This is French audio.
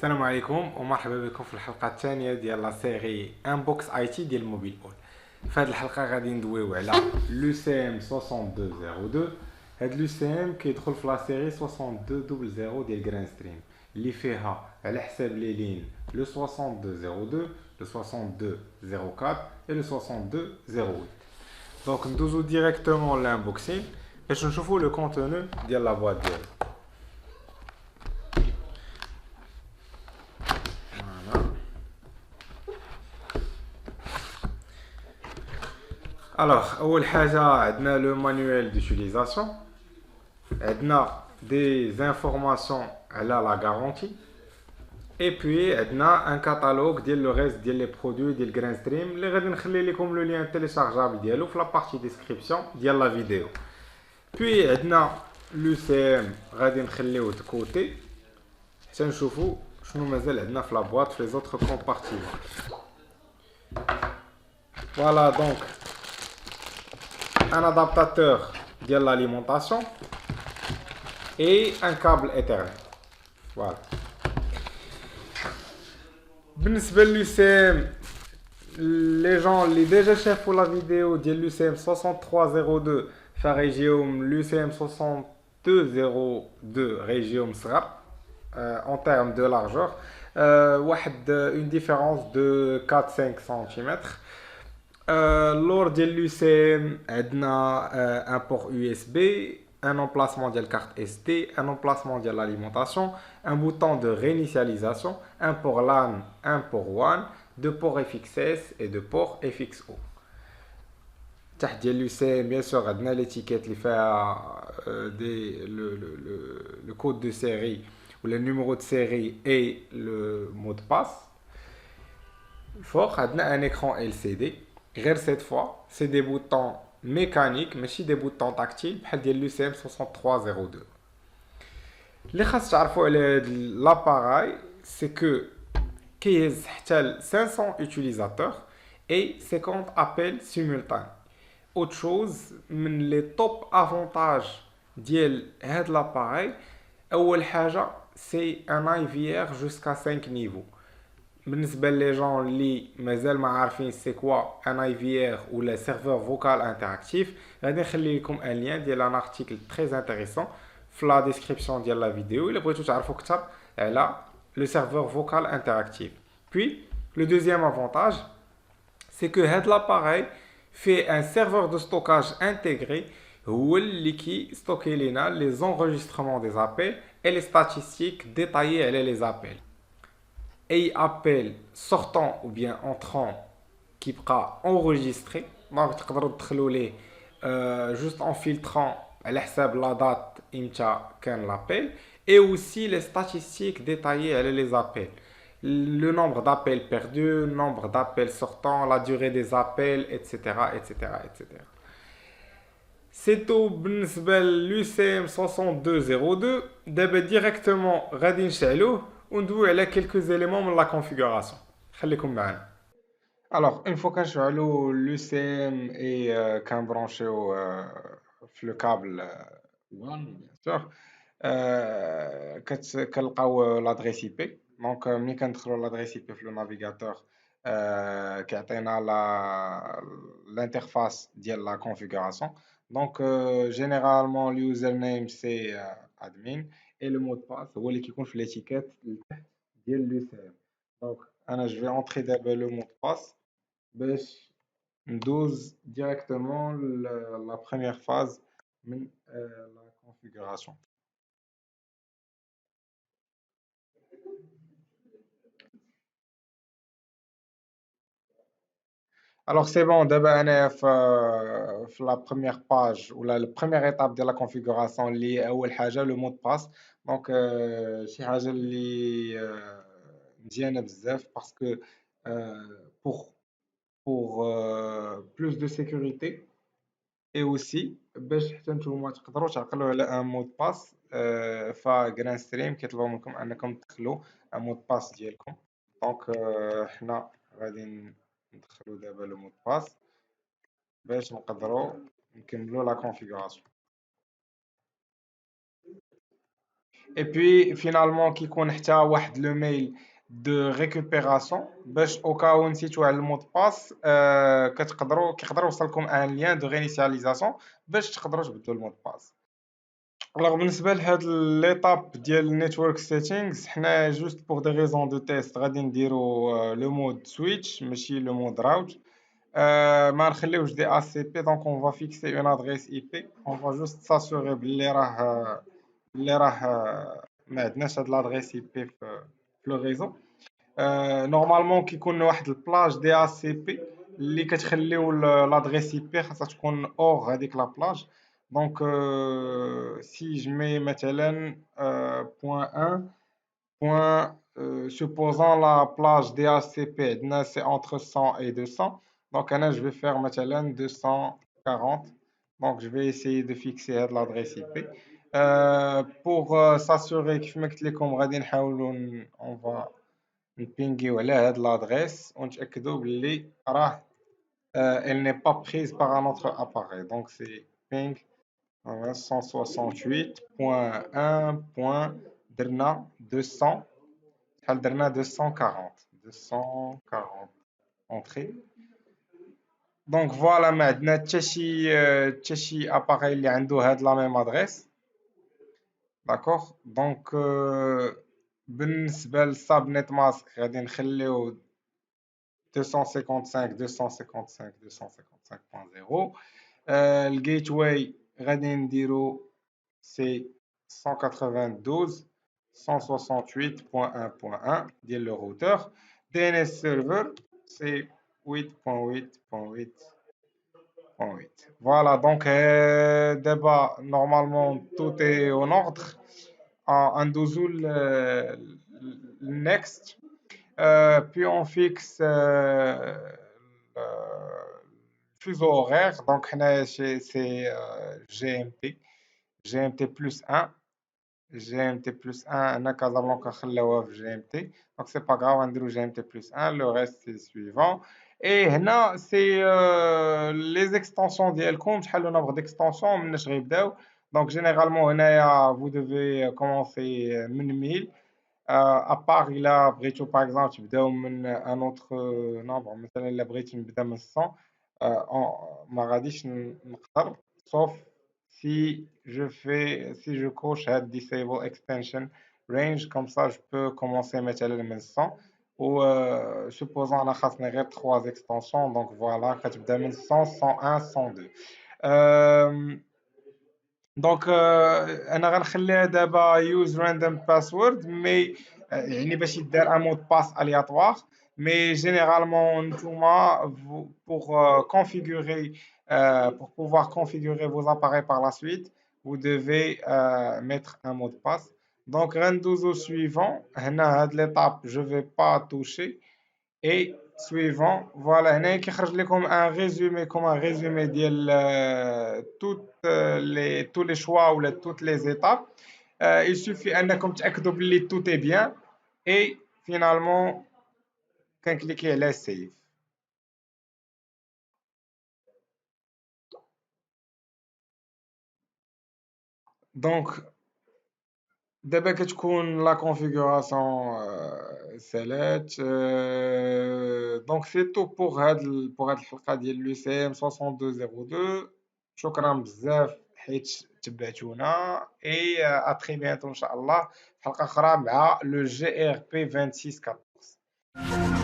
السلام عليكم ومرحبا بكم في الحلقة الثانية ديال لا سيري انبوكس اي تي ديال الموبيل اول. في هذه الحلقة غادي ندويو على لو سي ام 6202. هاد لو سي ام كيدخل في لا سيري 6200 ديال جراند ستريم اللي فيها على حساب لي لين لو 6202 لو 6204 et لو 6208. دونك ندوزو ديريكتومون لانبوكسين باش نشوفو لو كونتوني ديال لا بواط ديالو. Alors, أول حاجة عندنا le manuel d'utilisation, عندنا des informations على la garantie, et puis عندنا un catalogue ديال le reste ديال les produits ديال Grandstream اللي غادي نخلي لكم le lien téléchargeable ديالو في la partie description ديال la vidéo. Puis عندنا l'UCM غادي نخليوه de côté حتى نشوفوا شنو مازال عندنا في la boîte في les autres compartiments. Voilà donc un adaptateur de l'alimentation et un câble Ethernet. Voilà. بالنسبة للUCM, les gens les déjà chefs pour la vidéo de l'UCM 6302 في région l'UCM 6202 région SRAP en termes de largeur une différence de 4-5 cm. Lors de l'UCM, on a un port USB, un emplacement de la carte SD, un emplacement de l'alimentation, un bouton de réinitialisation, un port LAN, un port WAN, deux ports FXS et deux ports FXO. تحت ديال l'UCM, bien sûr, on a l'étiquette qui fait le code de série ou le numéro de série et le mot de passe. Fort, on a un écran LCD. Cette fois, c'est des boutons mécaniques, mais aussi des boutons tactiles, comme l'UCM 6302. Les l'appareil, c'est que il y a 500 utilisateurs et 50 appels simultanés. Autre chose, les top avantages de l'appareil, c'est un IVR jusqu'à 5 niveaux. بالنسبة les gens اللي مازال ما عارفين سي كوا ان اي في ار ولا سيرفور فوكال انتراكتيف غادي نخلي لكم ان لين ديال ان ارتيكل تري انتريسون في لا ديسكريبسيون ديال لا فيديو الا بغيتو تعرفوا اكثر على لو سيرفور فوكال انتراكتيف. Puis le deuxième avantage c'est que هاد l'appareil fait un serveur de stockage intégré هو اللي كي ستوكي لينا les enregistrements des appels et les statistiques détaillées على les appels. Et appel sortant ou bien entrant qui sera enregistré. Donc, tu peux juste en filtrant la date qu'un l'appel et aussi les statistiques détaillées les appels. Le nombre d'appels perdus, le nombre d'appels sortants, la durée des appels, etc. etc., etc. C'est tout بالنسبة l'UCM 6202. D'abord directement غادي نشعلوه وندوي على quelques éléments de la configuration. خليكم معنا. Alors, une fois كنشعلو l'UCM et كنبرونشيو في le câble WAN bien sûr, كنلقاو l'adresse IP. Donc ملي كندخلو l'adresse IP في le navigateur كيعطينا l'interface ديال la configuration. Donc généralement l'username c'est admin et le mot de passe هو اللي كيكون في l'étiquette ديال l'UCM. Donc je vais entrer d'abord le mot de passe باش ندوز directement la première phase من la configuration. Alors c'est bon, d'abord أنا في la première page ou la première étape de la configuration اللي أول حاجة le mot de passe. Donc شي حاجة اللي مزيانة بزاف parce que pour plus de sécurité et aussi باش حتى نتوما تقدروا تعقلوا على ان مود باس فجراند ستريم كيطلبوا منكم انكم تدخلوا ان مود باس ديالكم. دونك حنا غادي ندخلوا دابا لو مود باس باش نقدروا نكملوا لا كونفيغوراسيون. et puis finalement كيكون حتى واحد لو ميل دو ريكوبيراسيون باش او كاو نسيتو على المود باس كيقدر يوصلكم ان لين دو رينيسياليزاسيون باش تقدروا تبدلوا المود باس. الوغ بالنسبه لهاد ليطاب ديال النيتورك سيتينغز حنا جوست بوغ دي ريزون دو تيست غادي نديرو لو مود سويتش ماشي لو مود راوت. ما نخليوش دي اي سي بي دونك اون فا فيكسي اون ادريس اي بي اون فا جوست ساسوري بلي راه ما عندناش هاد لادريس اي بي في لو ريزو. نورمالمون كيكون واحد البلاج دي اي سي بي اللي كتخليو لادريس اي بي خاصها تكون اور هذيك لا بلاج. دونك سي جمي مثلا بوان 1 بوان supposant la plage DHCP عندنا c'est entre 100 et 200. Donc là je vais faire مثلا 240. Donc je vais essayer de fixer l'adresse IP. Pour s'assurer كيف ما قلت لكم غادي نحاولوا on va نبينغيو على هاد l'adresse ونتاكدوا باللي راه elle n'est pas prise par un autre appareil. Donc c'est ping 168.1. درنا 200 شحال درنا 240 entrée. دونك فوالا ما عندنا حتى شي اباري اللي عنده هاد لا ميم ادريس. داكوغ دونك بالنسبه للساب نت ماسك غادي نخليو 255.255.0. الجيت واي غادي نديرو سي 192.168.1.1 ديال لو روتور. DNS serveur c'est 8.8.8.8. Voilà, donc d'abord, normalement, tout est en ordre. En dessous, le next. Puis on fixe le fuseau horaire. Donc, c'est GMT plus 1. GMT plus 1, on a Casablanca خلاوها في GMT. Donc c'est pas grave, on dit GMT plus 1, le reste c'est suivant. Et là, c'est les extensions ديالكم شحال le nombre d'extensions مناش غيبداو. Donc généralement هنايا vous devez commencer من 1000. À part il a بغيتو par exemple تبداو من un autre nombre مثلا الا بغيتي نبدا من 100 ما غاديش نقدر sauf si je coche à disable extension range, comme ça je peux commencer à mettre le 100 ou supposons on a 3 extensions, donc voilà, 100, 101, 102. Donc انا غنخليها دابا use random password mais يعني باش يدار un mot de passe aléatoire. Mais généralement نتوما pour configurer pour pouvoir configurer vos appareils par la suite, vous devez mettre un mot de passe. Donc غندوزو au suivant. هنا هاد l'étape je vais pas toucher. Et suivant, voilà, هنا كيخرج لكم un résumé comme un résumé ديال tous les choix ou toutes les étapes. Il suffit انكم تاكدوا باللي tout est bien et finalement كنكليكي على save. Donc دابا كتكون لا كونفيغوراسيون سالات. دونك سي تو بوغ هاد الحلقه ديال لو سي ام 6202. شكرا بزاف حيت تبعتونا اي اتري بيانتو ان شاء الله في حلقه اخرى مع لو جي ار بي 2614.